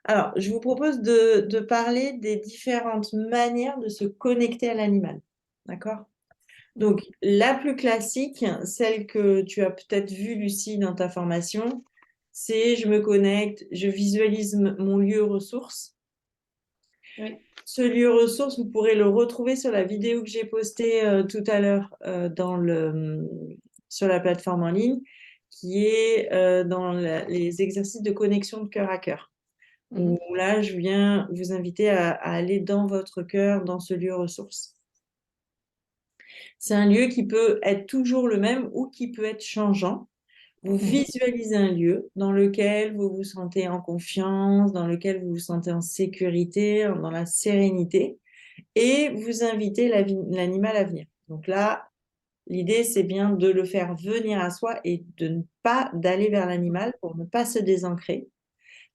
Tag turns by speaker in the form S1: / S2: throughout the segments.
S1: Alors, je vous propose de parler des différentes manières de se connecter à l'animal. D'accord? Donc, la plus classique, celle que tu as peut-être vue, Lucie, dans ta formation, c'est je me connecte, je visualise mon lieu ressource.
S2: Oui.
S1: Ce lieu ressource, vous pourrez le retrouver sur la vidéo que j'ai postée tout à l'heure sur la plateforme en ligne, qui est dans les exercices de connexion de cœur à cœur. Où
S2: Mhm.
S1: là, je viens vous inviter à aller dans votre cœur, dans ce lieu ressource. C'est un lieu qui peut être toujours le même ou qui peut être changeant. Vous
S2: Mhm.
S1: visualisez un lieu dans lequel vous vous sentez en confiance, dans lequel vous vous sentez en sécurité, dans la sérénité, et vous invitez l'animal à venir. Donc là, l'idée, c'est bien de le faire venir à soi et de ne pas d'aller vers l'animal pour ne pas se désancrer,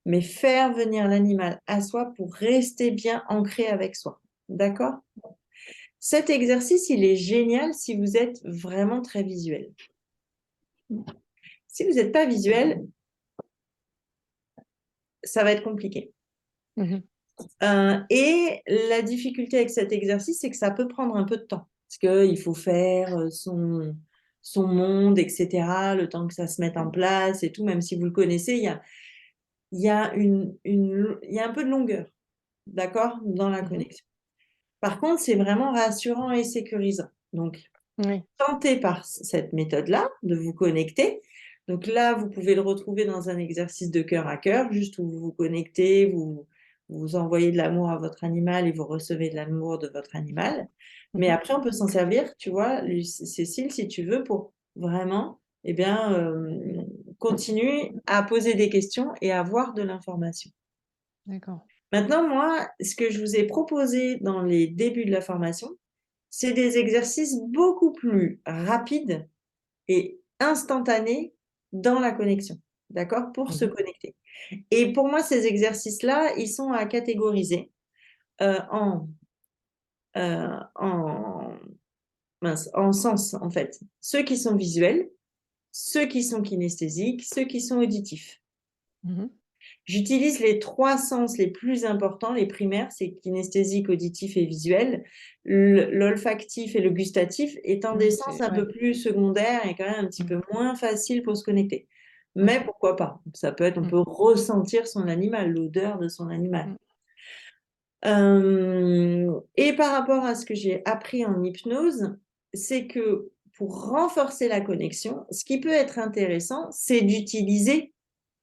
S1: mais faire venir l'animal à soi pour rester bien ancré avec soi. D'accord? Cet exercice, il est génial si vous êtes vraiment très visuel. Si vous n'êtes pas visuel, ça va être compliqué.
S2: Mhm.
S1: Et la difficulté avec cet exercice, c'est que ça peut prendre un peu de temps. Parce qu'il faut faire son monde, etc., le temps que ça se mette en place et tout, même si vous le connaissez, il y a un peu de longueur, d'accord, dans la
S2: Mhm.
S1: connexion. Par contre, c'est vraiment rassurant et sécurisant. Donc,
S2: Oui.
S1: tentez par cette méthode-là de vous connecter. Donc là, vous pouvez le retrouver dans un exercice de cœur à cœur, juste où vous vous connectez, vous envoyez de l'amour à votre animal et vous recevez de l'amour de votre animal. Mais
S2: Mhm.
S1: après, on peut s'en servir, tu vois, Cécile, si tu veux, pour vraiment, eh bien, continuer à poser des questions et à avoir de l'information.
S2: D'accord.
S1: Maintenant, moi, ce que je vous ai proposé dans les débuts de la formation, c'est des exercices beaucoup plus rapides et instantanés dans la connexion, d'accord? Pour se
S2: Mhm.
S1: connecter. Et pour moi, ces exercices-là, ils sont à catégoriser euh, en, en, en sens, en fait. Ceux qui sont visuels, ceux qui sont kinesthésiques, ceux qui sont auditifs.
S2: Mhm.
S1: J'utilise les trois sens les plus importants, les primaires, c'est kinesthésique, auditif et visuel. L'olfactif et le gustatif étant des
S2: Oui,
S1: sens
S2: c'est
S1: un
S2: ouais.
S1: peu plus secondaires et quand même un petit
S2: Mhm.
S1: peu moins faciles pour se connecter. Mais
S2: Mhm.
S1: pourquoi pas? Ça peut être, on
S2: Mhm.
S1: peut ressentir son animal, l'odeur de son animal.
S2: Mhm.
S1: Et par rapport à ce que j'ai appris en hypnose, c'est que pour renforcer la connexion, ce qui peut être intéressant, c'est d'utiliser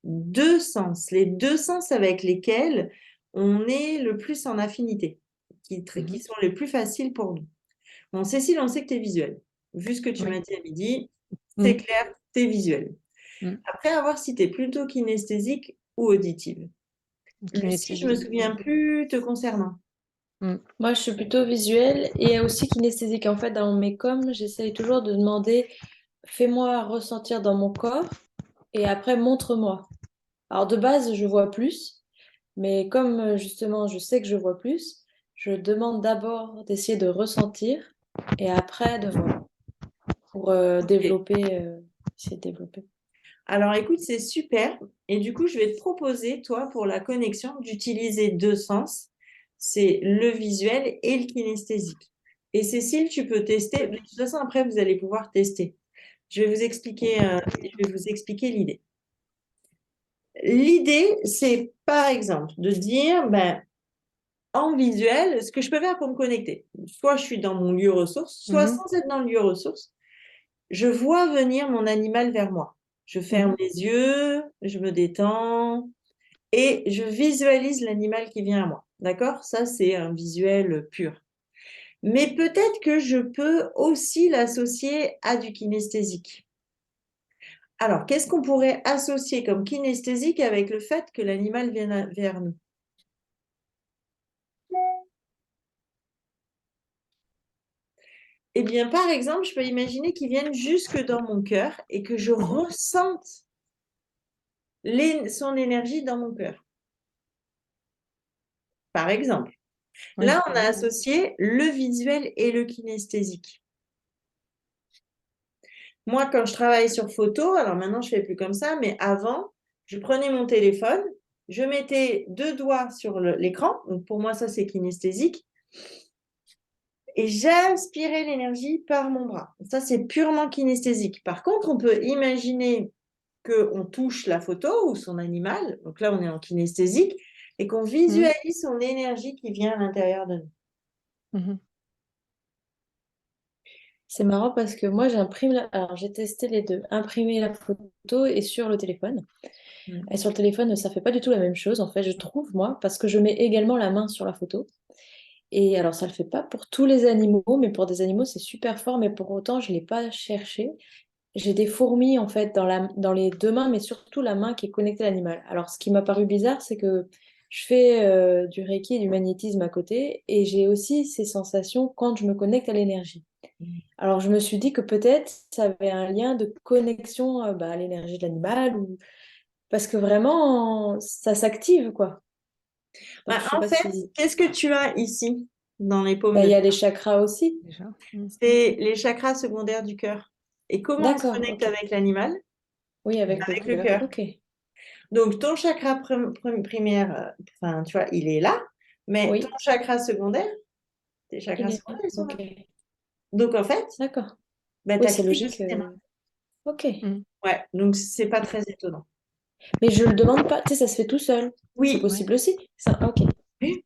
S1: deux sens, les deux sens avec lesquels on est le plus en affinité, qui
S2: Mhm.
S1: sont les plus faciles pour nous. Bon, Cécile, on sait que tu es visuelle. Vu ce que tu m'as
S2: Oui.
S1: dit à midi, c'est
S2: Mhm.
S1: clair, tu es visuelle.
S2: Mhm.
S1: Après, à voir si tu es plutôt kinesthésique ou auditive. Lucie, je me
S2: Kinesthésique.
S1: souviens plus te concernant.
S2: Mhm. Moi, je suis plutôt visuelle et aussi kinesthésique. En fait, dans mes coms, j'essaye toujours de demander, fais-moi ressentir dans mon corps et après, montre-moi. Alors, de base, je vois plus, mais comme justement, je sais que je vois plus, je demande d'abord d'essayer de ressentir et après de voir pour
S1: Ok.
S2: essayer de développer.
S1: Alors écoute, c'est super. Et du coup, je vais te proposer, toi, pour la connexion, d'utiliser deux sens. C'est le visuel et le kinesthésique. Et Cécile, tu peux tester. De toute façon, après, vous allez pouvoir tester. Je vais vous expliquer l'idée. L'idée, c'est par exemple de dire, ben, en visuel, ce que je peux faire pour me connecter. Soit je suis dans mon lieu ressource, soit
S2: Mhm.
S1: sans être dans le lieu ressource. Je vois venir mon animal vers moi. Je ferme
S2: Mhm.
S1: les yeux, je me détends et je visualise l'animal qui vient à moi. D'accord? Ça, c'est un visuel pur. Mais peut-être que je peux aussi l'associer à du kinesthésique. Alors, qu'est-ce qu'on pourrait associer comme kinesthésique avec le fait que l'animal vienne vers nous? Eh bien, par exemple, je peux imaginer qu'il vienne jusque dans mon cœur et que je
S2: Mhm.
S1: ressente son énergie dans mon cœur. Par exemple.
S2: Oui.
S1: Là, on a associé le visuel et le kinesthésique. Moi, quand je travaille sur photo, alors maintenant je fais plus comme ça, mais avant, je prenais mon téléphone je mettais 2 doigts sur l'écran. Donc, pour moi, ça, c'est kinesthésique. Et j'aspirais l'énergie par mon bras. Ça, c'est purement kinesthésique. Par contre, on peut imaginer qu'on touche la photo ou son animal. Donc là, on est en kinesthésique et qu'on visualise son énergie qui vient à l'intérieur de nous.
S3: Mhm.
S2: C'est marrant parce que moi, Alors, j'ai testé les deux, imprimer la photo et sur le téléphone.
S1: Mm.
S2: Et sur le téléphone, ça fait pas du tout la même chose, en fait, je trouve, moi, parce que je mets également la main sur la photo. Et alors, ça le fait pas pour tous les animaux, mais pour des animaux, c'est super fort, mais pour autant, je l'ai pas cherché. J'ai des fourmis, en fait, dans les deux mains, mais surtout la main qui est connectée à l'animal. Alors, ce qui m'a paru bizarre, c'est que je fais du Reiki et du magnétisme à côté, et j'ai aussi ces sensations quand je me connecte à l'énergie. Alors, je me suis dit que peut-être ça avait un lien de connexion à l'énergie de l'animal, parce que vraiment, ça s'active, quoi. Donc, je sais
S1: En
S2: pas
S1: fait,
S2: si...
S1: qu'est-ce que tu as ici dans les paumes
S2: Il
S1: de
S2: y
S1: ta
S2: a les chakras aussi.
S3: Déjà.
S1: C'est les chakras secondaires du cœur. Et comment on se
S2: D'accord,
S1: connecte
S2: ok.
S1: avec l'animal?
S2: Oui, avec le
S1: Avec le
S2: cœur,
S1: cœur.
S2: ok.
S1: Donc, ton chakra primaire, enfin, tu vois, il est là, mais ton
S2: Oui,
S1: chakra secondaire, tes
S2: il
S1: chakras
S2: est là,
S1: secondaires, ils sont là.
S2: ok.
S1: Donc, en fait,
S2: D'accord.
S1: bah, tu
S2: Oui,
S1: as
S2: c'est
S1: que
S2: logique.
S1: sous tes mains.
S2: Ok.
S1: Ouais, donc c'est pas très étonnant.
S2: Mais je le demande pas, tu sais, ça se fait tout seul. C'est
S1: Oui,
S2: possible aussi. Ça, ok.
S1: oui,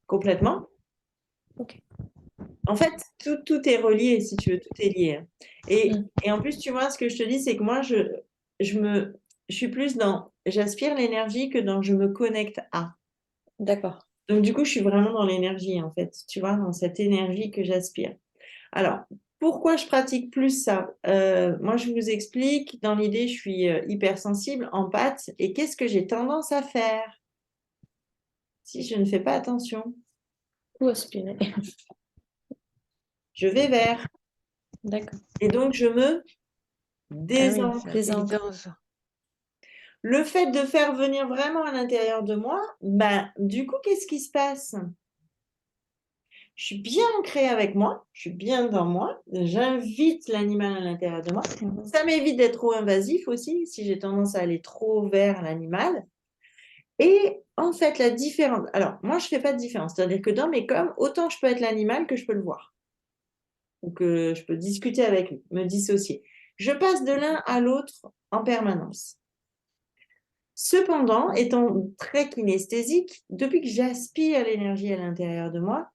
S1: complètement.
S2: Ok.
S1: En fait, tout est relié, si tu veux, tout est lié.
S2: Hmm.
S1: Et en plus, tu vois, ce que je te dis, c'est que moi, je me, je suis plus dans, j'aspire l'énergie que dans je me connecte à.
S2: D'accord.
S1: Donc, du coup, je suis vraiment dans l'énergie, en fait, tu vois, dans cette énergie que j'aspire. Alors, pourquoi je pratique plus ça? Moi, je vous explique. Dans l'idée, je suis hypersensible, empathe. Et qu'est-ce que j'ai tendance à faire si je ne fais pas attention?
S2: Ou aspirer.
S1: Je vais vers.
S2: D'accord.
S1: Et donc, je me
S3: Ah oui, c'est
S1: désancre.
S2: Des encres.
S3: évidence.
S1: Le fait de faire venir vraiment à l'intérieur de moi, ben, du coup, qu'est-ce qui se passe? Je suis bien ancrée avec moi, je suis bien dans moi, j'invite l'animal à l'intérieur de moi. Ça m'évite d'être trop invasif aussi, si j'ai tendance à aller trop vers l'animal. Et en fait, la différence. Alors, moi, je ne fais pas de différence. C'est-à-dire que dans mes coms, autant je peux être l'animal que je peux le voir. Ou que je peux discuter avec lui, me dissocier. Je passe de l'un à l'autre en permanence. Cependant, étant très kinesthésique, depuis que j'aspire l'énergie à l'intérieur de moi,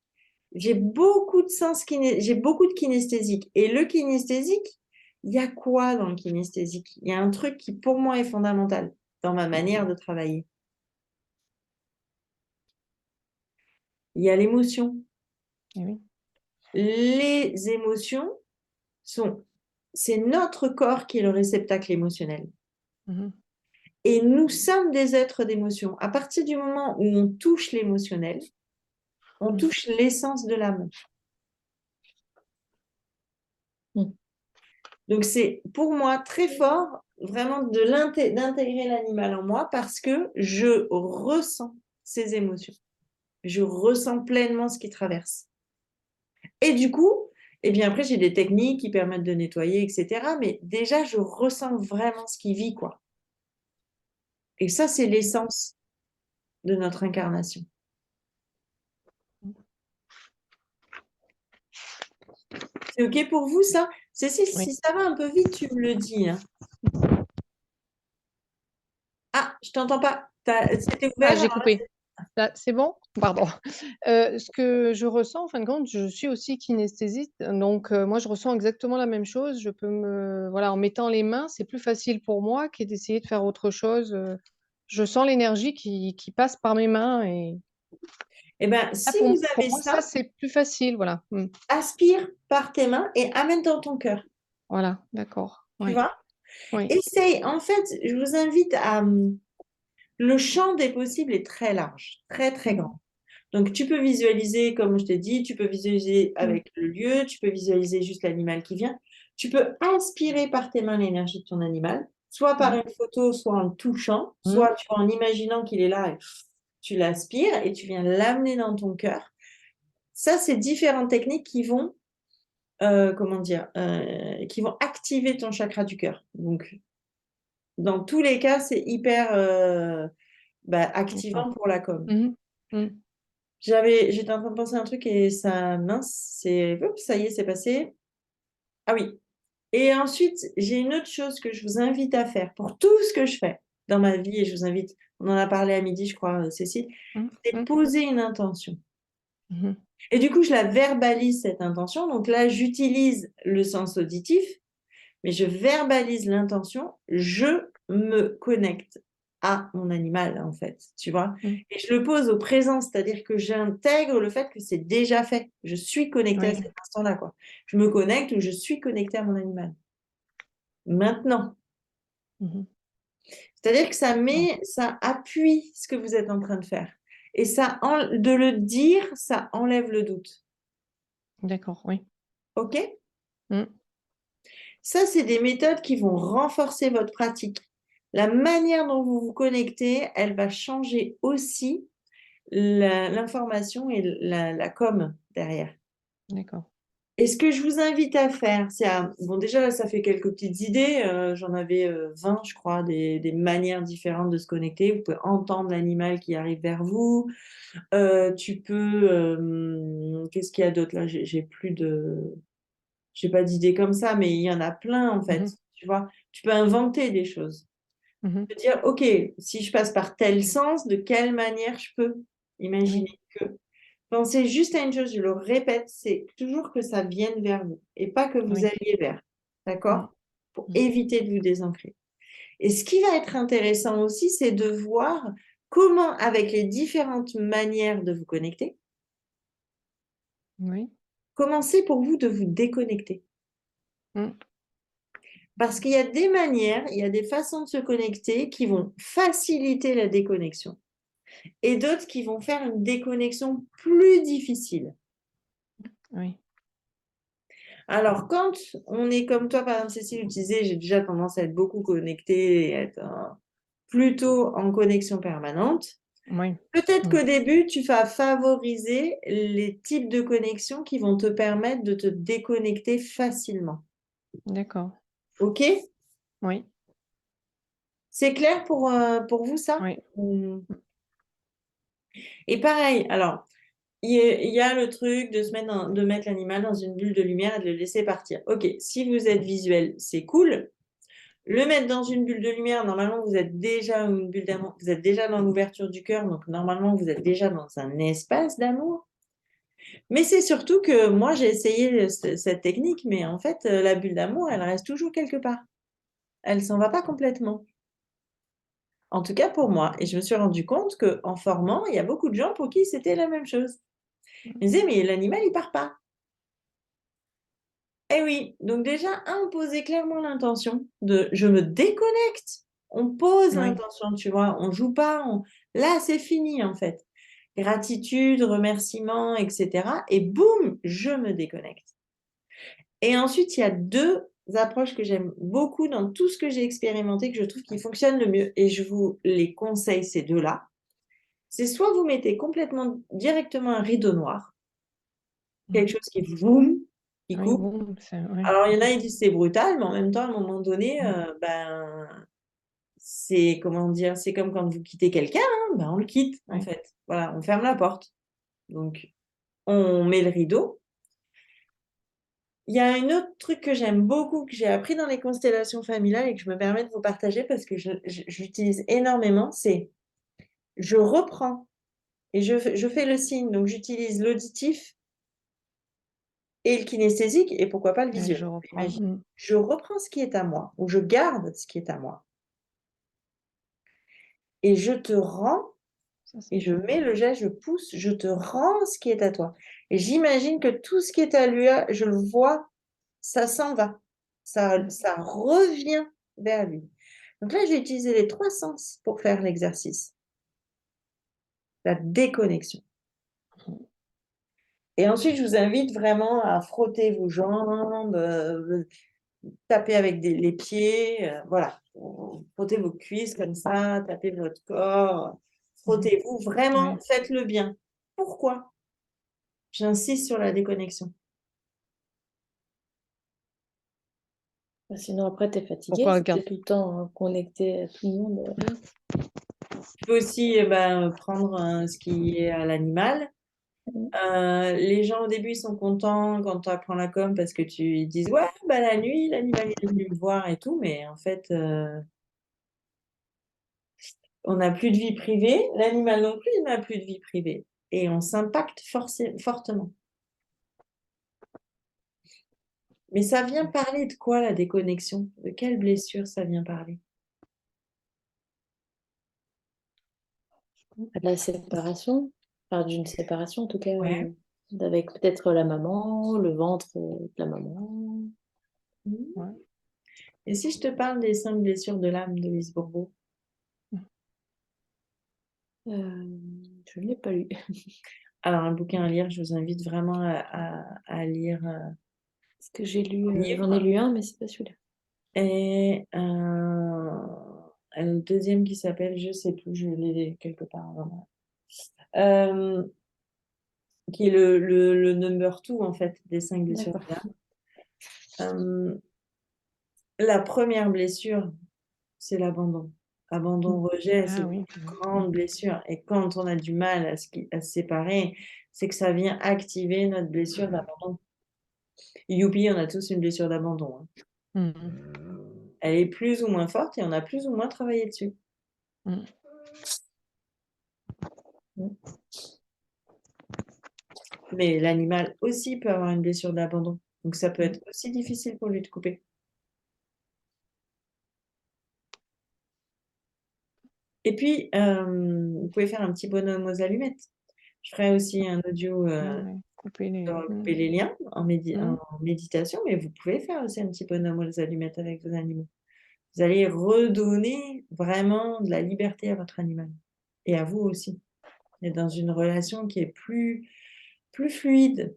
S1: j'ai beaucoup de j'ai beaucoup de kinesthésique. Et le kinesthésique, il y a quoi dans le kinesthésique? Il y a un truc qui, pour moi, est fondamental dans ma manière de travailler. Il y a l'émotion.
S3: Eh oui.
S1: Les émotions c'est notre corps qui est le réceptacle émotionnel.
S3: Mhm.
S1: Et nous sommes des êtres d'émotion. À partir du moment où on touche l'émotionnel, on touche l'essence de l'amour.
S2: Hmm.
S1: Donc c'est pour moi très fort vraiment d'intégrer l'animal en moi parce que je ressens ces émotions. Je ressens pleinement ce qui traverse. Et du coup, et bien après j'ai des techniques qui permettent de nettoyer, etc. Mais déjà je ressens vraiment ce qui vit, quoi. Et ça c'est l'essence de notre incarnation. C'est OK pour vous, ça? Cécile,
S3: Oui.
S1: si ça va un peu vite, tu me le dis, hein. Ah, je t'entends pas. C'était
S3: Ah,
S1: ouvert?
S3: j'ai coupé. Là, c'est bon? Pardon. Ce que je ressens, en fin de compte, je suis aussi kinesthésiste, donc moi, je ressens exactement la même chose. Je peux voilà, en mettant les mains, c'est plus facile pour moi que d'essayer de faire autre chose, je sens l'énergie qui passe par mes mains et
S1: Eh bien,
S3: ah,
S1: si vous
S3: pour
S1: avez
S3: moi, ça,
S1: ça,
S3: c'est plus facile, voilà.
S1: aspire par tes mains et amène dans ton cœur.
S3: Voilà, d'accord.
S1: Tu
S3: Oui,
S1: vois?
S3: oui.
S1: Essaye. En fait, je vous invite à. Le champ des possibles est très large, très, très grand. Donc, tu peux visualiser, comme je t'ai dit, tu peux visualiser avec le lieu, tu peux visualiser juste l'animal qui vient. Tu peux inspirer par tes mains l'énergie de ton animal, soit par une photo, soit en le touchant, soit tu vois, en imaginant qu'il est là et tu l'aspires et tu viens l'amener dans ton cœur. Ça, c'est différentes techniques qui vont, comment dire, qui vont activer ton chakra du cœur. Donc, dans tous les cas, c'est activant
S3: D'accord.
S1: pour la com.
S3: Mhm. Mm.
S1: J'étais en train de penser à un truc et ça, mince, oups, ça y est, c'est passé. Ah oui. Et ensuite, j'ai une autre chose que je vous invite à faire pour tout ce que je fais dans ma vie, et je vous invite, on en a parlé à midi, je crois, Cécile,
S3: Mm.
S1: c'est de
S3: Mm.
S1: poser une intention.
S3: Mhm.
S1: Et du coup, je la verbalise, cette intention. Donc là, j'utilise le sens auditif, mais je verbalise l'intention. Je me connecte à mon animal, en fait, tu vois.
S3: Mm.
S1: Et je le pose au présent, c'est-à-dire que j'intègre le fait que c'est déjà fait. Je suis connectée à
S3: Oui.
S1: cet instant-là, quoi. Je me connecte ou je suis connectée à mon animal. Maintenant.
S3: Mhm.
S1: C'est-à-dire que
S3: D'accord.
S1: ça appuie ce que vous êtes en train de faire. Et de le dire, ça enlève le doute.
S3: D'accord, oui.
S1: OK?
S3: Mm.
S1: Ça, c'est des méthodes qui vont renforcer votre pratique. La manière dont vous vous connectez, elle va changer aussi l'information et la com derrière.
S3: D'accord.
S1: Et ce que je vous invite à faire, bon, déjà, là, ça fait quelques petites idées. J'en avais 20, je crois, des manières différentes de se connecter. Vous pouvez entendre l'animal qui arrive vers vous. Tu peux... qu'est-ce qu'il y a d'autre là? J'ai pas d'idées comme ça, mais il y en a plein, en fait.
S3: Mhm.
S1: Tu vois, tu peux inventer des choses.
S3: Mhm.
S1: Tu peux dire, OK, si je passe par tel sens, de quelle manière je peux
S3: Oui.
S1: imaginer que... Pensez juste à une chose, je le répète, c'est toujours que ça vienne vers vous et pas que vous
S3: Oui.
S1: alliez vers.
S3: Mm.
S1: D'accord? Pour
S3: Mm.
S1: éviter de vous désancrer. Et ce qui va être intéressant aussi, c'est de voir comment, avec les différentes manières de vous connecter,
S3: Oui.
S1: comment c'est pour vous de vous déconnecter.
S3: Mm.
S1: Parce qu'il y a des manières, il y a des façons de se connecter qui vont faciliter la déconnexion et d'autres qui vont faire une déconnexion plus difficile.
S3: Oui.
S1: Alors, quand on est comme toi, par exemple, Cécile, tu disais, j'ai déjà tendance à être beaucoup connectée et être plutôt en connexion permanente.
S3: Oui.
S1: Peut-être
S3: Mm.
S1: qu'au début, tu vas favoriser les types de connexions qui vont te permettre de te déconnecter facilement.
S3: D'accord.
S1: OK?
S3: Oui.
S1: C'est clair pour vous, ça?
S3: Oui.
S1: Et pareil, alors, il y a le truc de mettre l'animal dans une bulle de lumière et de le laisser partir. OK, si vous êtes visuel, c'est cool. Le mettre dans une bulle de lumière, normalement, vous êtes déjà une bulle d'amour, vous êtes déjà dans l'ouverture du cœur, donc normalement, vous êtes déjà dans un espace d'amour. Mais c'est surtout que moi, j'ai essayé cette technique, mais en fait, la bulle d'amour, elle reste toujours quelque part. Elle s'en va pas complètement. En tout cas pour moi. Et je me suis rendu compte qu'en formant, il y a beaucoup de gens pour qui c'était la même chose. Ils disaient, mais l'animal, il part pas. Eh oui, donc déjà, poser clairement l'intention de je me déconnecte. On pose
S3: Oui.
S1: l'intention, tu vois, on joue pas. Là, c'est fini en fait. Gratitude, remerciement, etc. Et boum, je me déconnecte. Et ensuite, il y a deux approches que j'aime beaucoup dans tout ce que j'ai expérimenté, que je trouve qui fonctionnent le mieux. Et je vous les conseille, ces deux-là. C'est soit vous mettez complètement directement un rideau noir, quelque
S3: Mm.
S1: chose qui boum, qui
S3: Oui,
S1: coupe.
S3: bon, ouais.
S1: Alors, il y en a, ils disent c'est brutal, mais en même temps, à un moment donné, c'est, comment dire, c'est comme quand vous quittez quelqu'un, hein, on le quitte, en
S3: Ouais.
S1: fait. Voilà, on ferme la porte. Donc, on met le rideau. Il y a un autre truc que j'aime beaucoup, que j'ai appris dans les constellations familiales et que je me permets de vous partager parce que j'utilise énormément, c'est je reprends et je fais le signe. Donc, j'utilise l'auditif et le kinesthésique et pourquoi pas le
S3: Ouais,
S1: visuel.
S3: je reprends.
S1: Imagine.
S3: Mm.
S1: Je reprends ce qui est à moi ou je garde ce qui est à moi et je te rends.
S3: Ça,
S1: Et
S3: c'est
S1: je
S3: chouette.
S1: mets le geste, je pousse, je te rends ce qui est à toi. Et j'imagine que tout ce qui est à lui, je le vois, ça s'en va. Ça revient vers lui. Donc là, j'ai utilisé les trois sens pour faire l'exercice. La déconnexion. Et ensuite, je vous invite vraiment à frotter vos jambes, taper avec les pieds, voilà. Frottez vos cuisses comme ça, tapez votre corps.
S3: Mhm.
S1: Frottez-vous, vraiment,
S3: Ouais.
S1: faites-le bien. Pourquoi? J'insiste sur la déconnexion.
S2: Sinon, après, tu es fatigué
S3: Pourquoi
S2: si tu
S3: regarde?
S2: es tout le temps connecté à tout le monde.
S1: peux aussi prendre ce qui est à l'animal.
S2: Mm.
S1: Les gens au début ils sont contents quand tu apprends la com parce que ils disent ouais bah la nuit l'animal il est venu me voir et tout, mais en fait on n'a plus de vie privée, l'animal non plus il n'a plus de vie privée et on s'impacte fortement. Mais ça vient parler de quoi la déconnexion? De quelle blessure ça vient parler?
S2: De la séparation, enfin, d'une séparation en tout cas,
S1: Ouais.
S2: avec peut-être la maman, le ventre de la maman.
S1: Mhm.
S3: Ouais.
S1: Et si je te parle des 5 blessures de l'âme de Lise Bourbeau?
S2: Je ne l'ai pas lu.
S1: Alors, un bouquin à lire, je vous invite vraiment à lire
S2: Parce que j'ai lu,
S1: un
S2: j'en ai
S1: livre.
S2: lu un, mais c'est pas celui-là.
S1: Et un deuxième qui s'appelle, je sais plus, je l'ai quelque part. Vraiment. Qui est le number 2, en fait, des 5 blessures de
S2: D'accord.
S1: l'âme. La première blessure, c'est l'abandon. Abandon, rejet, c'est
S3: Ah
S1: une
S3: oui.
S1: grande blessure. Et quand on a du mal à se séparer, c'est que ça vient activer notre blessure d'abandon. Youpi, on a tous une blessure d'abandon. Hein.
S3: Mhm.
S1: Elle est plus ou moins forte et on a plus ou moins travaillé dessus.
S3: Mhm.
S1: Mais l'animal aussi peut avoir une blessure d'abandon. Donc ça peut
S3: Mhm.
S1: être aussi difficile pour lui de couper. Et puis, vous pouvez faire un petit bonhomme aux allumettes. Je ferai aussi un audio
S3: Ah ouais. Couper les.
S1: sur couper les liens en
S3: Mhm.
S1: méditation, mais vous pouvez faire aussi un petit bonhomme aux allumettes avec vos animaux. Vous allez redonner vraiment de la liberté à votre animal et à vous aussi. Et dans une relation qui est plus fluide.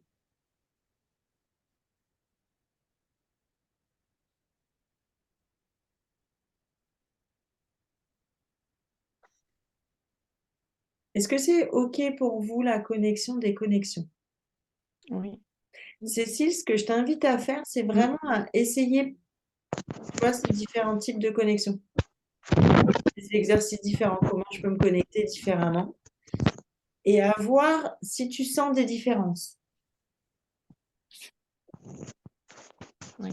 S1: Est-ce que c'est OK pour vous la connexion des connexions?
S3: Oui.
S1: Cécile, ce que je t'invite à faire, c'est vraiment à essayer, tu vois, ces différents types de connexions. Ces exercices différents, comment je peux me connecter différemment et à voir si tu sens des différences.
S3: Oui.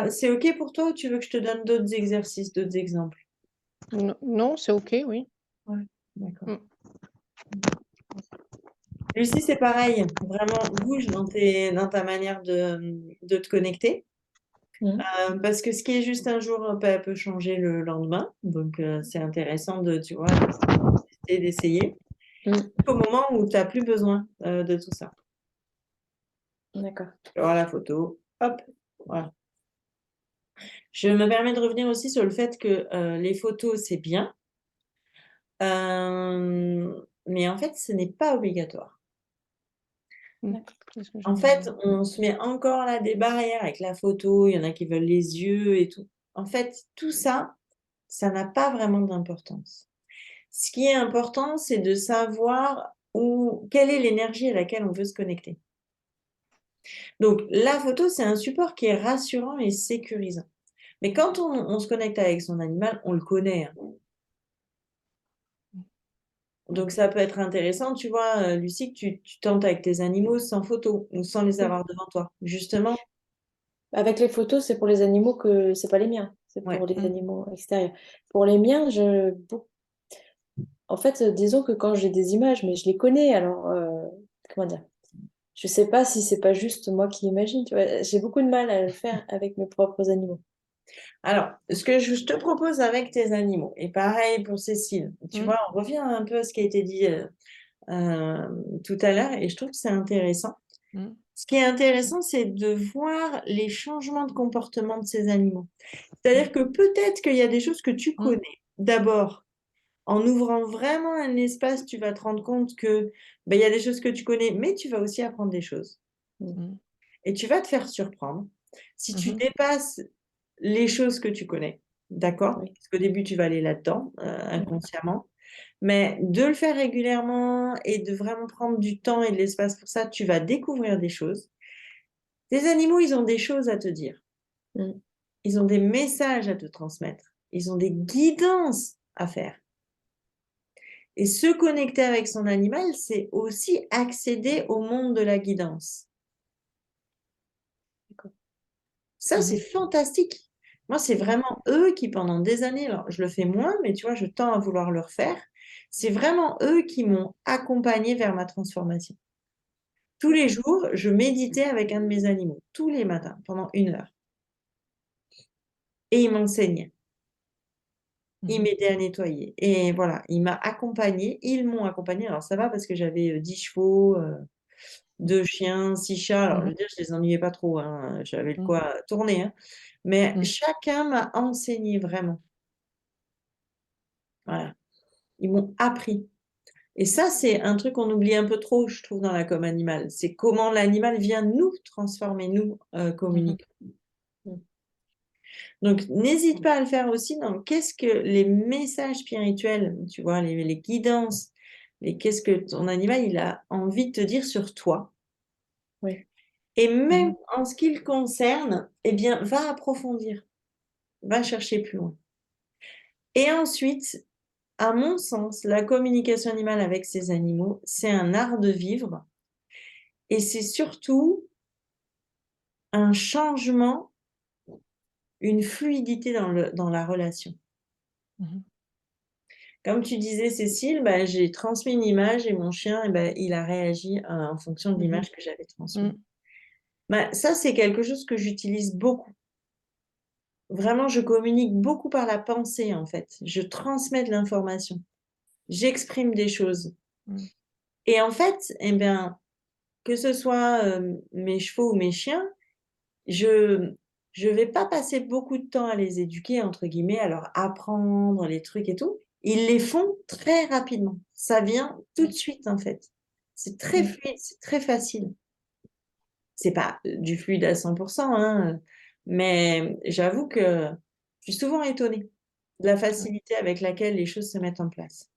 S1: C'est OK pour toi ou tu veux que je te donne d'autres exercices, d'autres exemples?
S3: Non, c'est OK, oui.
S1: Ouais, d'accord.
S3: Mm.
S1: Lucie, c'est pareil, vraiment bouge dans ta manière de te connecter.
S2: Mhm.
S1: Parce que ce qui est juste un jour peut changer le lendemain. Donc, c'est intéressant tu vois, d'essayer.
S2: Mhm.
S1: Au moment où tu n'as plus besoin de tout ça.
S2: D'accord.
S1: Tu auras la photo, hop, voilà. Je me permets de revenir aussi sur le fait que les photos, c'est bien. Mais en fait, ce n'est pas obligatoire.
S3: D'accord. C'est ce que
S1: En
S3: j'allais
S1: fait,
S3: dire.
S1: on se met encore là des barrières avec la photo. Il y en a qui veulent les yeux et tout. En fait, tout ça, ça n'a pas vraiment d'importance. Ce qui est important, c'est de savoir quelle est l'énergie à laquelle on veut se connecter. Donc, la photo, c'est un support qui est rassurant et sécurisant. Mais quand on se connecte avec son animal, on le connaît. Hein. Donc, ça peut être intéressant, tu vois, Lucie, que tu tentes avec tes animaux sans photo ou sans les avoir devant toi. Justement,
S2: Avec les photos, c'est pour les animaux que c'est pas les miens, c'est
S1: ouais.
S2: pour les
S3: Mm.
S2: animaux extérieurs. Pour les miens, en fait, disons que quand j'ai des images, mais je les connais, alors comment dire? Je sais pas si c'est pas juste moi qui imagine, tu vois. J'ai beaucoup de mal à le faire avec mes propres animaux.
S1: Alors, ce que je te propose avec tes animaux, et pareil pour Cécile, tu
S3: Mm.
S1: vois, on revient un peu à ce qui a été dit tout à l'heure, et je trouve que c'est intéressant.
S3: Mm.
S1: Ce qui est intéressant, c'est de voir les changements de comportement de ces animaux. C'est-à-dire que peut-être qu'il y a des choses que tu
S3: Mm.
S1: connais. D'abord, en ouvrant vraiment un espace, tu vas te rendre compte que il y a des choses que tu connais, mais tu vas aussi apprendre des choses.
S3: Mm.
S1: Et tu vas te faire surprendre. Si tu
S3: Mhm.
S1: dépasses les choses que tu connais, d'accord?
S2: Oui.
S1: Parce qu'au début, tu vas aller là-dedans,
S2: Mhm.
S1: inconsciemment. Mais de le faire régulièrement et de vraiment prendre du temps et de l'espace pour ça, tu vas découvrir des choses. Tes animaux, ils ont des choses à te dire.
S2: Mhm.
S1: Ils ont des messages à te transmettre. Ils ont des guidances à faire. Et se connecter avec son animal, c'est aussi accéder au monde de la guidance. Ça, c'est fantastique. Moi, c'est vraiment eux qui, pendant des années, alors je le fais moins, mais tu vois, je tends à vouloir le refaire. C'est vraiment eux qui m'ont accompagnée vers ma transformation. Tous les jours, je méditais avec un de mes animaux, tous les matins, pendant 1 heure. Et il m'enseignait. Il m'aidait à nettoyer. Et voilà, il m'a accompagnée, ils m'ont accompagnée. Alors ça va parce que j'avais 10 chevaux, 2 chiens, 6 chats. Alors je veux dire, je les ennuyais pas trop, hein. J'avais de quoi tourner, hein. Mais chacun m'a enseigné vraiment. Voilà. Ils m'ont appris. Et ça, c'est un truc qu'on oublie un peu trop, je trouve, dans la com animale. C'est comment l'animal vient nous transformer, nous communiquer. Donc, n'hésite pas à le faire aussi dans qu'est-ce que les messages spirituels, tu vois, les guidances, qu'est-ce que ton animal, il a envie de te dire sur toi.
S2: Oui.
S1: Et même en ce qui le concerne, eh bien, va approfondir, va chercher plus loin. Et ensuite, à mon sens, la communication animale avec ces animaux, c'est un art de vivre et c'est surtout un changement, une fluidité dans la relation. Comme tu disais, Cécile, bah, j'ai transmis une image et mon chien, eh ben, il a réagi en fonction de l'image que j'avais transmise. Bah, ça, c'est quelque chose que j'utilise beaucoup. Vraiment, je communique beaucoup par la pensée, en fait. Je transmets de l'information. J'exprime des choses. Et en fait, eh ben, que ce soit mes chevaux ou mes chiens, je vais pas passer beaucoup de temps à les éduquer, entre guillemets, à leur apprendre les trucs et tout. Ils les font très rapidement. Ça vient tout de suite, en fait. C'est très fluide, c'est très facile. C'est pas du fluide à 100%, hein, mais j'avoue que je suis souvent étonnée de la facilité avec laquelle les choses se mettent en place.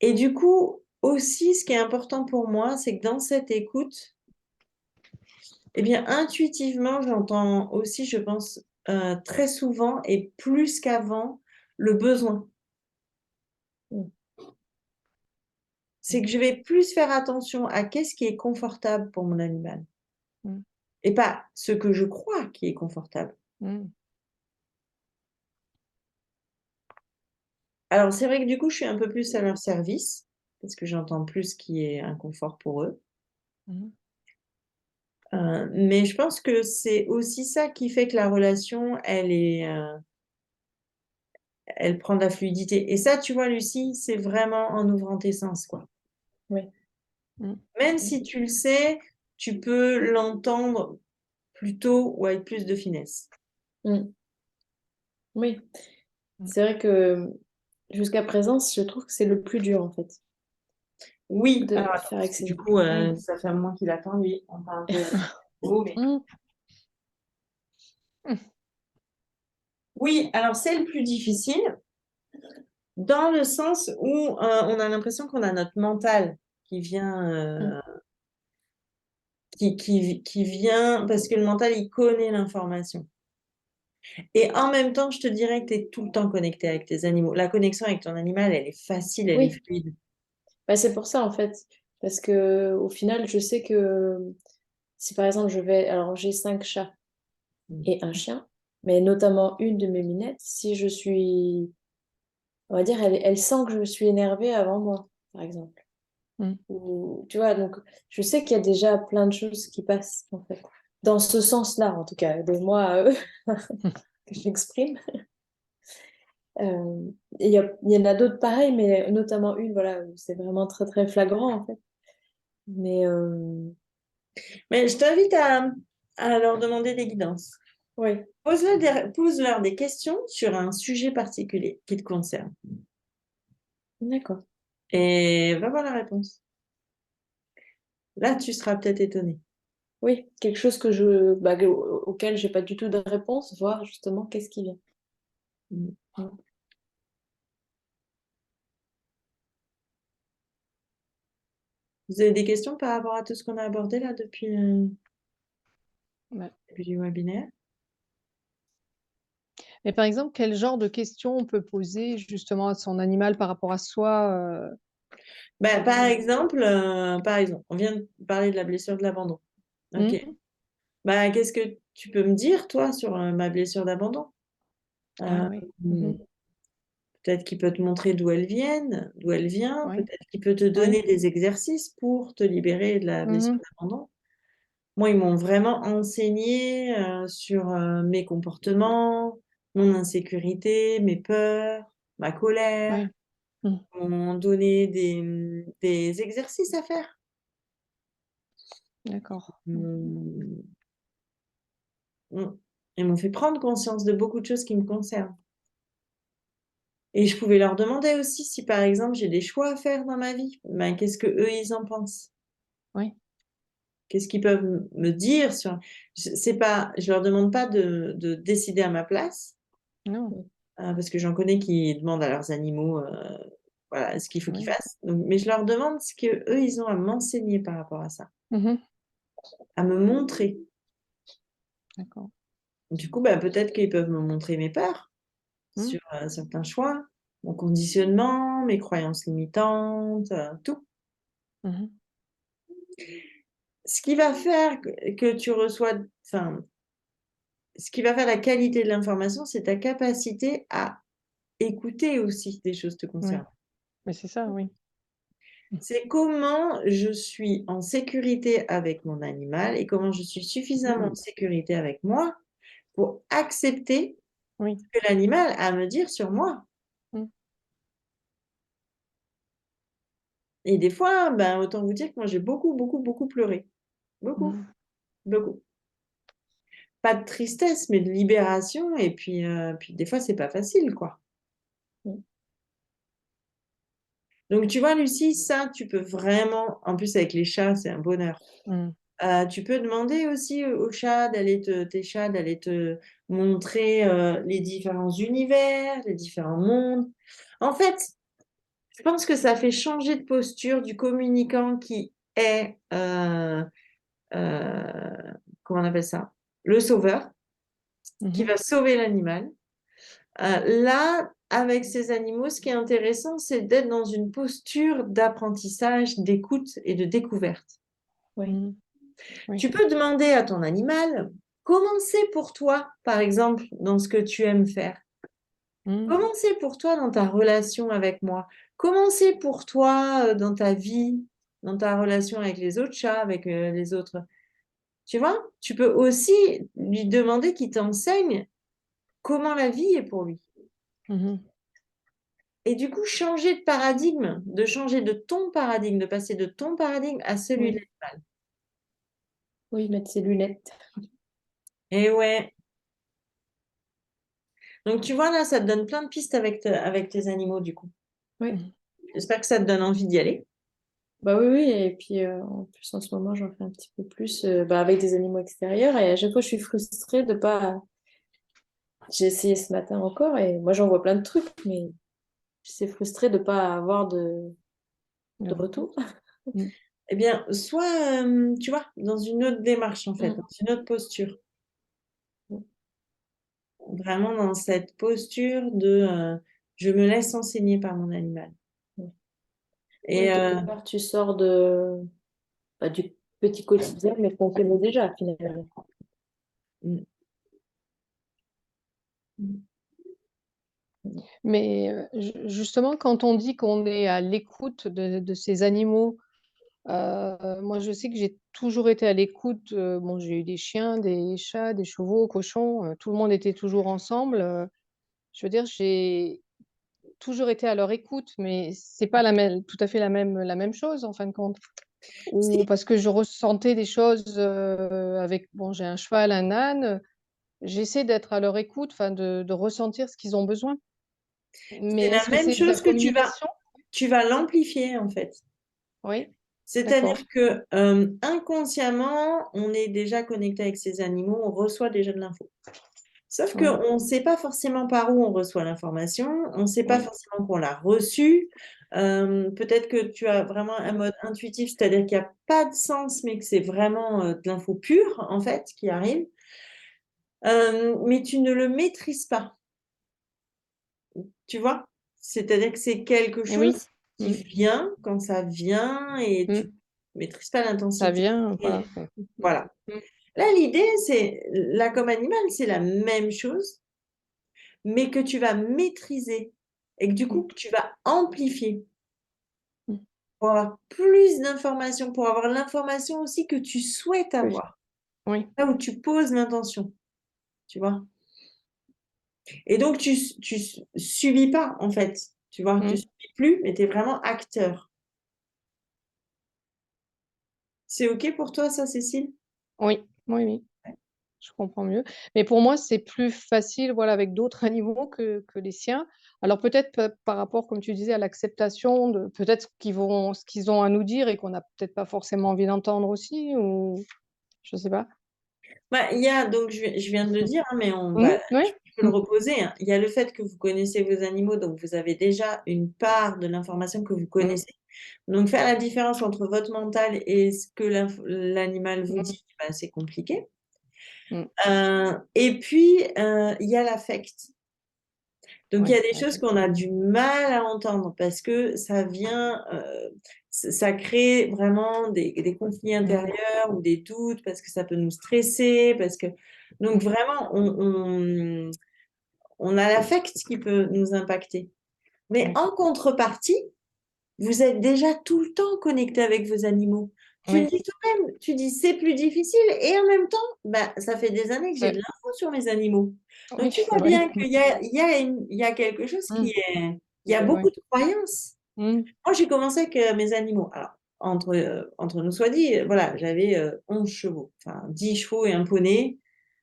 S1: Et du coup, aussi, ce qui est important pour moi, c'est que dans cette écoute, eh bien, intuitivement, j'entends aussi, je pense, très souvent et plus qu'avant, le besoin. C'est que je vais plus faire attention à qu'est-ce qui est confortable pour mon animal et pas ce que je crois qui est confortable. Alors, c'est vrai que du coup, je suis un peu plus à leur service parce que j'entends plus ce qui est un confort pour eux. Mais je pense que c'est aussi ça qui fait que la relation, elle prend de la fluidité. Et ça, tu vois, Lucie, c'est vraiment en ouvrant tes sens, quoi.
S2: Oui.
S1: Même si tu le sais, tu peux l'entendre plus tôt ou avec plus de finesse.
S2: Oui, c'est vrai que jusqu'à présent, je trouve que c'est le plus dur en fait,
S1: Oui,
S2: de
S1: alors attends,
S2: faire
S1: parce que du
S2: accéder.
S1: coup, ça fait un moment qu'il attend, lui. On parle de... Oh, mais... Oui, alors c'est le plus difficile dans le sens où on a l'impression qu'on a notre mental qui vient, qui vient, parce que le mental, il connaît l'information. Et en même temps, je te dirais que tu es tout le temps connecté avec tes animaux. La connexion avec ton animal, elle est facile, elle est
S2: Oui,
S1: fluide.
S2: bah, c'est pour ça en fait, parce que au final, je sais que si par exemple alors j'ai 5 chats et un chien, mais notamment une de mes minettes, si je suis, on va dire, elle sent que je suis énervée avant moi, par exemple. Ou, tu vois, donc je sais qu'il y a déjà plein de choses qui passent en fait, dans ce sens-là en tout cas, de moi que j'exprime. Il y en a d'autres pareils, mais notamment une, voilà, où c'est vraiment très très flagrant en fait. Mais
S1: Mais je t'invite à leur demander des guidances.
S2: oui,
S1: Pose-leur des questions sur un sujet particulier qui te concerne.
S2: d'accord.
S1: Et va voir la réponse. Là, tu seras peut-être étonné.
S2: Oui, quelque chose auquel j'ai pas du tout de réponse, voir justement qu'est-ce qui vient.
S1: Mm. Vous avez des questions par rapport à tout ce qu'on a abordé là depuis le début du webinaire?
S3: Et par exemple, quel genre de questions on peut poser justement à son animal par rapport à soi
S1: Ben, par exemple, on vient de parler de la blessure de l'abandon. Ok.
S3: hmm.
S1: Bah, qu'est-ce que tu peux me dire, toi, sur ma blessure d'abandon?
S3: Ah
S1: Euh,
S3: oui.
S1: hmm, peut-être qu'il peut te montrer d'où elle vient,
S3: Oui.
S1: peut-être qu'il peut te
S3: Oui.
S1: donner des exercices pour te libérer de la blessure
S3: Mhm.
S1: d'abandon. Moi, ils m'ont vraiment enseigné sur mes comportements, mon insécurité, mes peurs, ma colère.
S3: Oui. Hmm.
S1: Ils m'ont donné des exercices à faire.
S3: D'accord.
S1: Hmm, Ils m'ont fait prendre conscience de beaucoup de choses qui me concernent. Et je pouvais leur demander aussi si, par exemple, j'ai des choix à faire dans ma vie. Ben, qu'est-ce que eux ils en pensent?
S3: Oui.
S1: Qu'est-ce qu'ils peuvent me dire sur... C'est pas, je leur demande pas de décider à ma place,
S3: Non.
S1: parce que j'en connais qui demandent à leurs animaux voilà, ce qu'il faut qu'ils
S3: Oui.
S1: fassent. Donc, mais je leur demande ce que eux ils ont à m'enseigner par rapport à ça,
S3: Mhm.
S1: à me montrer.
S3: D'accord.
S1: Du coup, ben, peut-être qu'ils peuvent me montrer mes peurs
S3: Hmm.
S1: sur certains choix, mon conditionnement, mes croyances limitantes, tout.
S3: Mhm.
S1: Ce qui va faire que tu reçois, enfin, ce qui va faire la qualité de l'information, c'est ta capacité à écouter aussi des choses te
S3: Oui.
S1: concernant.
S3: Mais c'est ça, oui.
S1: C'est comment je suis en sécurité avec mon animal et comment je suis suffisamment en sécurité avec moi pour accepter
S3: Oui.
S1: ce que l'animal a à me dire sur moi.
S3: Hmm.
S1: Et des fois, ben, autant vous dire que moi, j'ai beaucoup, beaucoup, beaucoup pleuré. Beaucoup,
S3: Hmm.
S1: beaucoup. Pas de tristesse, mais de libération. Et puis des fois, c'est pas facile, quoi. Donc, tu vois, Lucie, ça, tu peux vraiment, en plus avec les chats, c'est un bonheur.
S3: Hmm.
S1: Tu peux demander aussi aux chats tes chats d'aller te montrer les différents univers, les différents mondes. En fait, je pense que ça fait changer de posture du communicant qui est, euh, comment on appelle ça? Le sauveur, qui
S3: Mhm.
S1: va sauver l'animal. Là, avec ces animaux, ce qui est intéressant, c'est d'être dans une posture d'apprentissage, d'écoute et de découverte.
S2: Oui.
S3: Hmm. Oui.
S1: Tu peux demander à ton animal comment c'est pour toi, par exemple, dans ce que tu aimes faire.
S3: Hmm.
S1: Comment c'est pour toi dans ta relation avec moi? Comment c'est pour toi dans ta vie, dans ta relation avec les autres chats, avec les autres? Tu vois, tu peux aussi lui demander qu'il t'enseigne comment la vie est pour lui.
S3: Mhm.
S1: Et du coup, changer de paradigme, de changer de ton paradigme, de passer de ton paradigme à celui de
S2: Oui.
S1: l'animal.
S2: Oui, mettre ses lunettes.
S1: Et ouais. Donc, tu vois, là, ça te donne plein de pistes avec tes animaux, du coup.
S2: Oui.
S3: Hmm.
S1: J'espère que ça te donne envie d'y aller.
S2: Bah oui, oui. Et puis en plus, en ce moment, j'en fais un petit peu plus bah, avec des animaux extérieurs. Et à chaque fois, je suis frustrée de pas. J'ai essayé ce matin encore et moi, j'en vois plein de trucs, mais je suis frustrée de pas avoir
S3: Le
S2: de
S3: retour.
S2: retour.
S3: Hmm.
S1: Eh bien, soit, tu vois, dans une autre démarche, en fait,
S2: Mm.
S1: dans une autre posture. Vraiment dans cette posture de je me laisse enseigner par mon animal. Et
S2: Oui, quelque part, tu sors bah, du petit quotidien, mais qu'on connaît déjà finalement.
S1: mm, mm,
S3: Mais justement, quand on dit qu'on est à l'écoute de ces animaux, moi je sais que j'ai toujours été à l'écoute. Bon, j'ai eu des chiens, des chats, des chevaux, cochons, tout le monde était toujours ensemble. Je veux dire, j'ai toujours été à leur écoute, mais c'est pas tout à fait la même chose en fin de compte. Ou
S1: si,
S3: parce que je ressentais des choses avec, bon, j'ai un cheval, un âne, j'essaie d'être à leur écoute, enfin de ressentir ce qu'ils ont besoin. Mais
S1: c'est la
S3: est-ce que
S1: même
S3: c'est de la
S1: chose que
S3: communication?
S1: tu vas l'amplifier, en fait.
S3: Oui,
S1: C'est-à-dire
S3: d'accord.
S1: que inconsciemment, on est déjà connecté avec ces animaux, on reçoit déjà de l'info. Sauf
S3: Oui,
S1: qu'on ne sait pas forcément par où on reçoit l'information, on ne sait pas
S3: oui.
S1: forcément qu'on l'a reçue. Peut-être que tu as vraiment un mode intuitif, c'est-à-dire qu'il n'y a pas de sens, mais que c'est vraiment de l'info pure, en fait, qui arrive. Mais tu ne le maîtrises pas. Tu vois? C'est-à-dire que c'est quelque
S3: Et oui.
S1: chose qui vient quand ça vient et tu
S3: Mm.
S1: maîtrises pas
S3: Ça
S1: l'intensité.
S3: vient, voilà.
S1: Voilà.
S3: Mm.
S1: Là, l'idée, c'est, là, comme animal, c'est la même chose, mais que tu vas maîtriser et que du coup, que tu vas amplifier
S3: Mm.
S1: pour avoir plus d'informations, pour avoir l'information aussi que tu souhaites
S3: Oui.
S1: avoir,
S3: Oui.
S1: là où tu poses l'intention, tu vois. Et donc, tu subis pas, en fait, tu vois, tu
S3: Mm.
S1: subis plus, mais tu es vraiment acteur. C'est OK pour toi, ça, Cécile?
S3: Oui, oui, oui, je comprends mieux. Mais pour moi, c'est plus facile, voilà, avec d'autres animaux que les siens. Alors peut-être par rapport, comme tu disais, à l'acceptation de peut-être ce qu'ils ont à nous dire et qu'on n'a peut-être pas forcément envie d'entendre aussi ou je sais pas.
S1: Bah, il y a, donc je viens de le dire, hein, mais
S3: Mmh,
S1: je
S3: ouais.
S1: peux le reposer, hein. Il y a le fait que vous connaissez vos animaux, donc vous avez déjà une part de l'information que vous
S3: Mmh,
S1: connaissez. Donc faire la différence entre votre mental et ce que l'animal vous
S3: mmh,
S1: dit, bah, c'est compliqué.
S3: mmh.
S1: Et puis, il y a l'affect. Donc il y
S3: Ouais,
S1: a des
S3: ouais,
S1: choses qu'on a du mal à entendre parce que ça vient, ça crée vraiment des conflits
S3: mmh,
S1: intérieurs ou des doutes parce que ça peut nous stresser, parce que donc
S3: mmh,
S1: vraiment on a l'affect qui peut nous impacter. Mais
S3: mmh.
S1: en contrepartie, vous êtes déjà tout le temps connecté avec vos animaux. Tu le
S3: Oui,
S1: dis toi-même, tu dis: «C'est plus difficile» et en même temps, bah, ça fait des années que j'ai de
S3: ouais,
S1: l'info sur mes animaux. Donc
S3: oui,
S1: tu
S3: c'est
S1: vois
S3: vrai.
S1: bien qu'il y a quelque chose
S3: Mmh,
S1: il y a beaucoup
S3: ouais.
S1: de croyances.
S3: Mmh,
S1: Moi, j'ai commencé avec, mes animaux. Alors entre nous soit dit, voilà, j'avais, 11 chevaux, enfin 10 chevaux et un poney,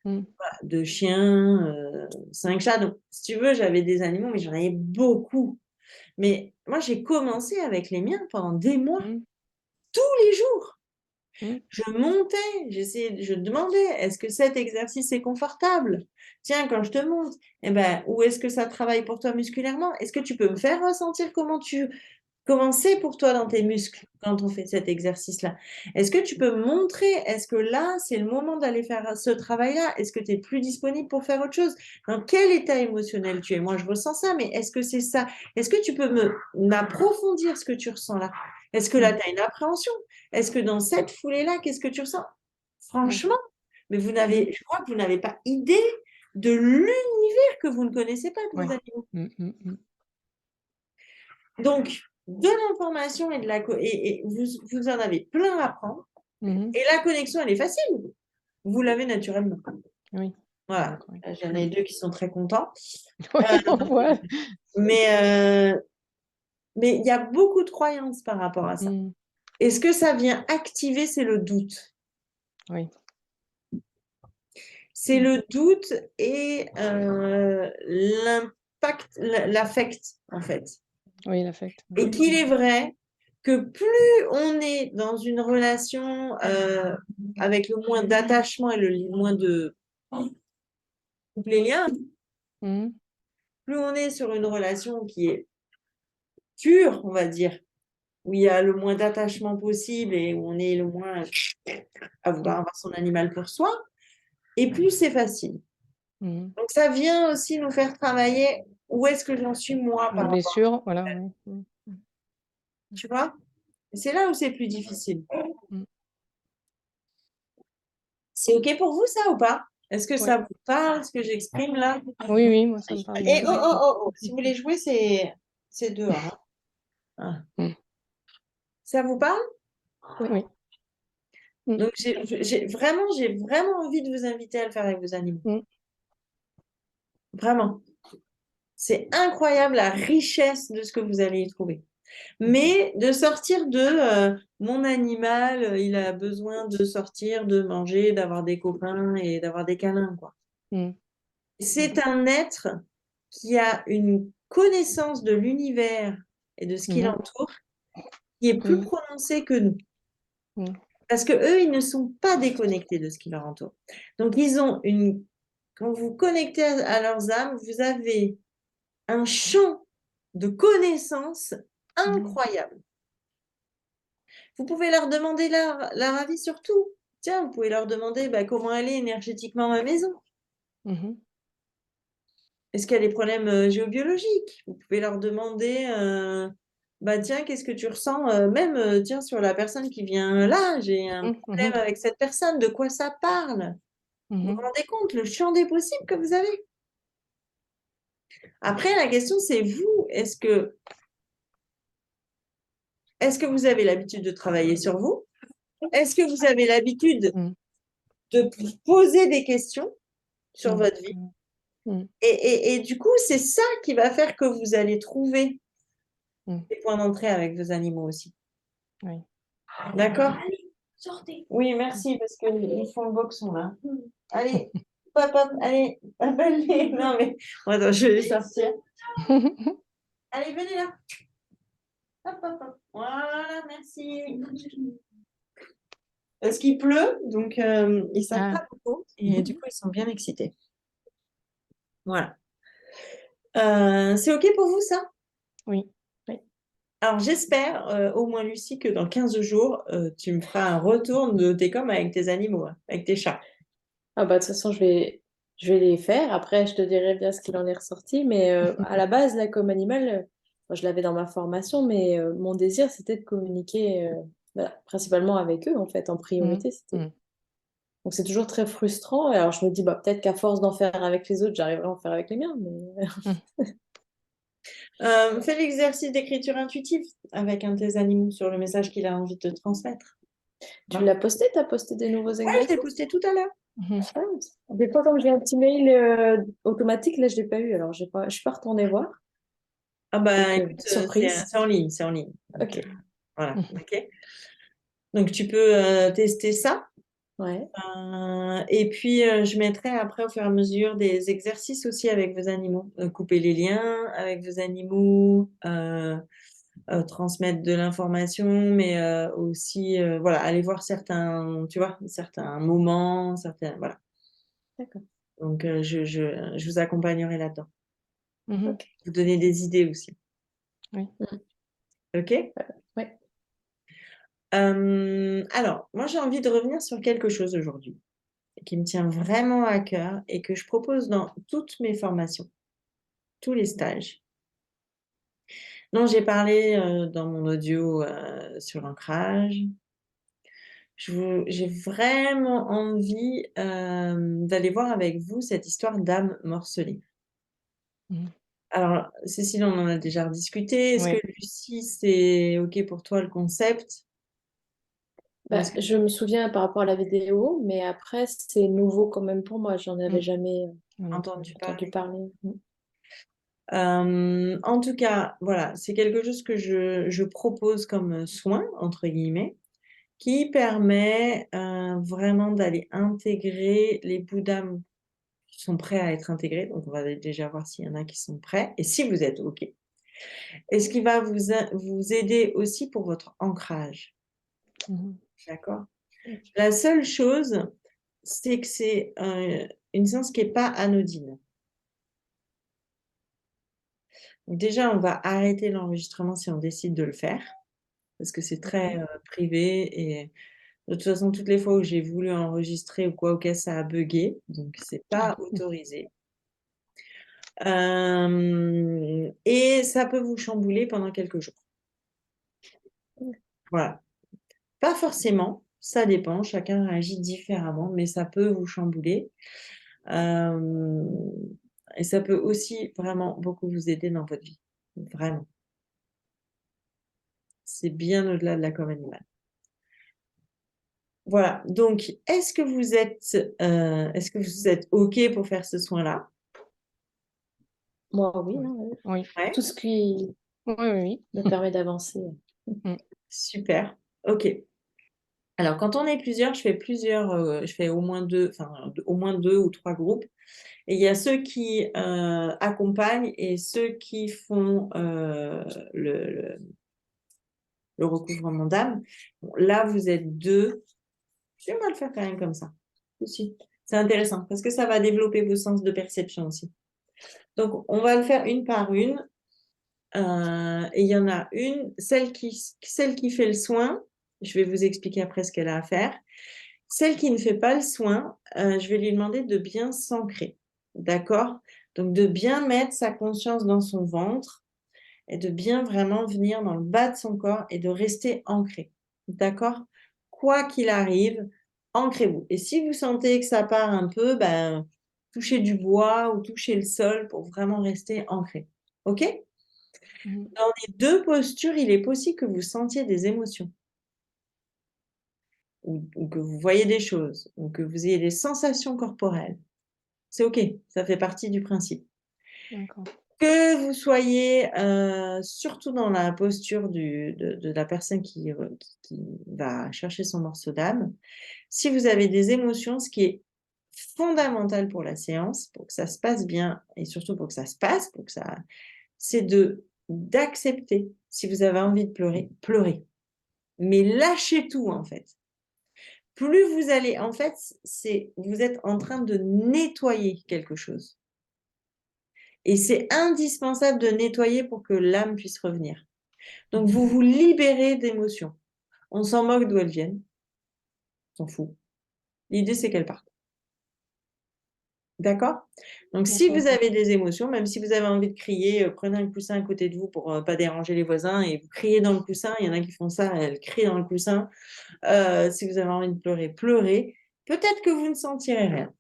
S3: mmh,
S1: 2 chiens, 5 chats. Donc si tu veux, j'avais des animaux, mais j'en avais beaucoup. Mais moi, j'ai commencé avec les miens pendant des mois,
S3: mmh,
S1: tous les jours.
S3: mmh,
S1: Je montais, je demandais: «Est-ce que cet exercice est confortable? Tiens, quand je te monte, eh ben, où est-ce que ça travaille pour toi musculairement? Est-ce que tu peux me faire ressentir comment c'est pour toi dans tes muscles quand on fait cet exercice-là? Est-ce que tu peux me montrer? Est-ce que là, c'est le moment d'aller faire ce travail-là? Est-ce que tu es plus disponible pour faire autre chose? Dans quel état émotionnel tu es? Moi, je ressens ça, mais est-ce que c'est ça? Est-ce que tu peux m'approfondir ce que tu ressens là? Est-ce que là,
S3: mmh,
S1: tu as une appréhension? Est-ce que dans cette foulée-là, qu'est-ce que tu ressens?»
S3: ouais.
S1: Franchement, mais
S3: Mmh,
S1: je crois que vous n'avez pas idée de l'univers que vous ne connaissez pas de vos
S3: ouais.
S1: animaux.
S3: Mmh, mmh, mmh.
S1: Donc, de l'information et de la et vous en avez plein à prendre
S3: Mmh mh.
S1: et la connexion, elle est facile. Vous l'avez naturellement.
S3: Oui,
S1: Voilà,
S3: d'accord, oui.
S1: j'en
S3: Mmh.
S1: ai 2 qui sont très contents.
S3: Oui, on voit.
S1: Mais heu, mais il y a beaucoup de croyances par rapport à ça.
S3: Mmh.
S1: Et ce que ça vient activer, c'est le doute.
S3: Oui.
S1: C'est
S3: Mmh.
S1: le doute et l'affect, en fait.
S3: Oui, l'affect. Mmh.
S1: Et qu'il est vrai que plus on est dans une relation, avec le moins d'attachement et le moins de coupe les liens,
S3: Mmh mh.
S1: plus on est sur une relation qui est pure, on va dire, où il y a le moins d'attachement possible et où on est le moins à vouloir
S3: Mmh.
S1: avoir son animal pour soi, et plus c'est facile.
S3: Mmh mh.
S1: Donc ça vient aussi nous faire travailler où est-ce que j'en suis moi
S3: Les
S1: par rapport,
S3: blessures, voilà, oui. Mmh. Mmh.
S1: tu vois? C'est là où c'est plus difficile.
S3: Mmh.
S1: C'est OK pour vous ça ou pas? Est-ce que ça
S3: Ouais.
S1: vous parle ce que j'exprime là?
S3: Oui, oui, moi ça me parle
S1: Et
S3: bien.
S1: oh,
S3: Mmh.
S1: oh, oh, oh, si vous voulez jouer, c'est dehors, hein. Ah.
S3: Mmh.
S1: Ça vous parle?
S3: Oui. Mmh.
S1: Donc j'ai vraiment envie de vous inviter à le faire avec vos animaux.
S3: Mmh.
S1: Vraiment. C'est incroyable la richesse de ce que vous allez y trouver.
S3: Mmh.
S1: Mais de sortir de, mon animal, il a besoin de sortir, de manger, d'avoir des copains et d'avoir des câlins, quoi.
S3: Mmh. Mmh.
S1: C'est un être qui a une connaissance de l'univers et de ce qui
S3: Mmh mh.
S1: l'entoure qui est plus
S3: Mmh.
S1: prononcée que nous.
S3: Mmh.
S1: Parce qu'eux, ils ne sont pas déconnectés de ce qui leur entoure. Donc ils ont une quand vous connectez à leurs âmes, vous avez un champ de connaissances
S3: Mmh.
S1: incroyable. Vous pouvez leur demander leur avis sur tout. Tiens, vous pouvez leur demander, bah, comment elle est énergétiquement ma maison.
S3: Mmh mh.
S1: Est-ce qu'il y a des problèmes géobiologiques? Vous pouvez leur demander, bah tiens, qu'est-ce que tu ressens? Même, tiens, sur la personne qui vient là, j'ai un problème
S3: Mhm.
S1: avec cette personne, de quoi ça parle? Vous vous
S3: Mhm.
S1: rendez compte le champ des possibles que vous avez? Après, la question, c'est vous, est-ce que vous avez l'habitude de travailler sur vous? Est-ce que vous avez l'habitude
S3: Mhm.
S1: de poser des questions sur
S3: Mhm.
S1: votre vie?
S3: Mhm.
S1: Et du coup, c'est ça qui va faire que vous allez trouver
S3: Mhm.
S1: des points d'entrée avec vos animaux aussi.
S3: Oui.
S1: D'accord?
S2: Sortez.
S1: Oui, merci, parce qu'ils font le boxon là. Allez, papa, allez, appelle-les. Non, mais attends, je vais les sortir. Allez, venez là. Hop, hop, hop. Voilà, merci. Parce qu'il pleut, donc ils ne savent
S3: Ah.
S1: pas beaucoup. Et du coup, ils sont bien excités. Voilà. C'est OK pour vous, ça?
S3: Oui.
S1: Alors, j'espère, au moins Lucie, que dans 15 jours, tu me feras un retour de tes coms avec tes animaux, hein, avec tes chats.
S2: Ah bah de toute façon, je vais les faire. Après, je te dirai bien ce qu'il en est ressorti. Mais à la base, là, comme animal, moi, je l'avais dans ma formation, mais mon désir, c'était de communiquer principalement avec eux, en fait, en
S3: Mhm.
S2: priorité. C'était...
S3: Mhm.
S2: Donc c'est toujours très frustrant. Et alors je me dis, bah, peut-être qu'à force d'en faire avec les autres, j'arriverai à en faire avec les miens. Mais...
S1: Fais l'exercice d'écriture intuitive avec un de tes animaux sur le message qu'il a envie de te transmettre.
S2: Tu l'as posté? Tu as posté des nouveaux
S1: Ouais, je l'ai
S2: exercices?
S1: posté tout à l'heure.
S3: Mhm.
S2: Ah, des fois, comme j'ai un petit mail automatique, là, je ne l'ai pas eu. Alors, je ne suis pas retournée voir.
S1: Ah bah
S2: Donc,
S1: écoute,
S2: surprise.
S1: c'est en ligne, c'est en ligne. Donc,
S2: Ok.
S1: voilà,
S3: Mhm.
S1: ok. Donc tu peux tester ça.
S2: Ouais.
S1: Et puis je mettrai après au fur et à mesure des exercices aussi avec vos animaux. Couper les liens avec vos animaux, transmettre de l'information, mais aussi voilà, aller voir certains, tu vois, certains moments, certains, voilà.
S2: D'accord.
S1: Donc je vous accompagnerai là-dedans.
S3: Mhm.
S2: Ok.
S1: Vous donner des idées aussi.
S3: Oui.
S2: Mm.
S1: OK?
S2: Ouais.
S1: Alors, moi, j'ai envie de revenir sur quelque chose aujourd'hui qui me tient vraiment à cœur et que je propose dans toutes mes formations, tous les stages, dont j'ai parlé dans mon audio sur l'ancrage. J'ai vraiment envie d'aller voir avec vous cette histoire d'âme morcelée.
S3: Mhm.
S1: Alors, Cécile, on en a déjà discuté. Est-ce que
S3: Oui.
S1: Lucie, c'est OK pour toi le concept? Ou
S2: Bah,
S1: est-ce que
S2: je me souviens par rapport à la vidéo, mais après, c'est nouveau quand même pour moi. J'en avais
S3: Mhm.
S2: jamais
S3: Moi
S1: tu as
S3: non plus.
S1: entendu
S2: entendu
S1: parler?
S2: parler. Mm.
S1: En tout cas, voilà, c'est quelque chose que je propose comme soin, entre guillemets, qui permet vraiment d'aller intégrer les bouts d'âme qui sont prêts à être intégrés. Donc, on va déjà voir s'il y en a qui sont prêts et si vous êtes OK. Et ce qui va vous aider aussi pour votre ancrage.
S3: Mhm.
S1: D'accord? La seule chose, c'est que c'est une séance qui n'est pas anodine. Donc déjà, on va arrêter l'enregistrement si on décide de le faire, parce que c'est très privé et de toute façon, toutes les fois où j'ai voulu enregistrer ou quoi, ok, ça a bugué, donc c'est pas
S3: Ah.
S1: autorisé. Et ça peut vous chambouler pendant quelques jours. Voilà. Pas forcément, ça dépend, chacun réagit différemment, mais ça peut vous chambouler. Euh, et ça peut aussi vraiment beaucoup vous aider dans votre vie. Vraiment. C'est bien au-delà de la com animale. Voilà. Donc, est-ce que vous êtes OK pour faire ce soin-là?
S2: Moi, oui,
S3: Oui.
S2: hein, ouais.
S3: Oui.
S1: Ouais.
S2: Tout ce qui
S3: Oui, oui,
S2: me permet d'avancer.
S3: oui.
S1: Super. OK. Alors, quand on est plusieurs, je fais au moins au moins 2 ou 3 groupes. Et il y a ceux qui accompagnent et ceux qui font le, le recouvrement d'âme. Bon, là, vous êtes 2. Je vais le faire quand même comme ça. Aussi. C'est intéressant parce que ça va développer vos sens de perception aussi. Donc, on va le faire une par une. Et il y en a une, celle qui fait le soin. Je vais vous expliquer après ce qu'elle a à faire. Celle qui ne fait pas le soin, je vais lui demander de bien s'ancrer. D'accord? Donc, de bien mettre sa conscience dans son ventre et de bien vraiment venir dans le bas de son corps et de rester ancré. D'accord? Quoi qu'il arrive, ancrez-vous. Et si vous sentez que ça part un peu, ben, touchez du bois ou touchez le sol pour vraiment rester ancré. OK?
S3: Mhm.
S1: Dans les deux postures, il est possible que vous sentiez des émotions ou que vous voyez des choses ou que vous ayez des sensations corporelles. C'est OK, ça fait partie du principe.
S3: D'accord.
S1: Que vous soyez surtout dans la posture de la personne qui va chercher son morceau d'âme, si vous avez des émotions, ce qui est fondamental pour la séance, pour que ça se passe bien et surtout pour que ça se passe, c'est d'accepter. Si vous avez envie de pleurer, pleurez. Mais lâchez tout en fait. Plus vous allez, en fait, vous êtes en train de nettoyer quelque chose. Et c'est indispensable de nettoyer pour que l'âme puisse revenir. Donc, vous vous libérez d'émotions. On s'en moque d'où elles viennent. On s'en fout. L'idée, c'est qu'elles partent. D'accord? Donc, si
S3: D'accord.
S1: vous avez des émotions, même si vous avez envie de crier, prenez un coussin à côté de vous pour ne pas déranger les voisins et vous criez dans le coussin. Il y en a qui font ça, elles crient dans le coussin. Si vous avez envie de pleurer, pleurez. Peut-être que vous ne sentirez rien.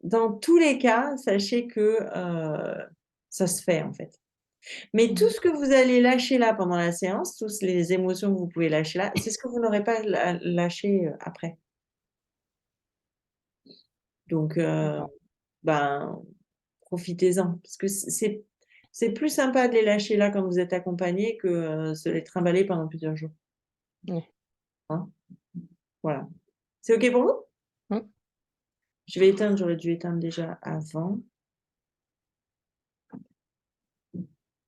S1: Dans tous les cas, sachez que ça se fait en fait. Mais tout ce que vous allez lâcher là pendant la séance, toutes les émotions que vous pouvez lâcher là, c'est ce que vous n'aurez pas lâché après. Donc,
S3: D'accord.
S1: ben, profitez-en. Parce que c'est plus sympa de les lâcher là quand vous êtes accompagné que se les trimballer pendant plusieurs jours.
S3: Oui.
S1: Hein. Voilà. C'est OK pour vous?
S3: Mm.
S1: Je vais éteindre, j'aurais dû éteindre déjà avant.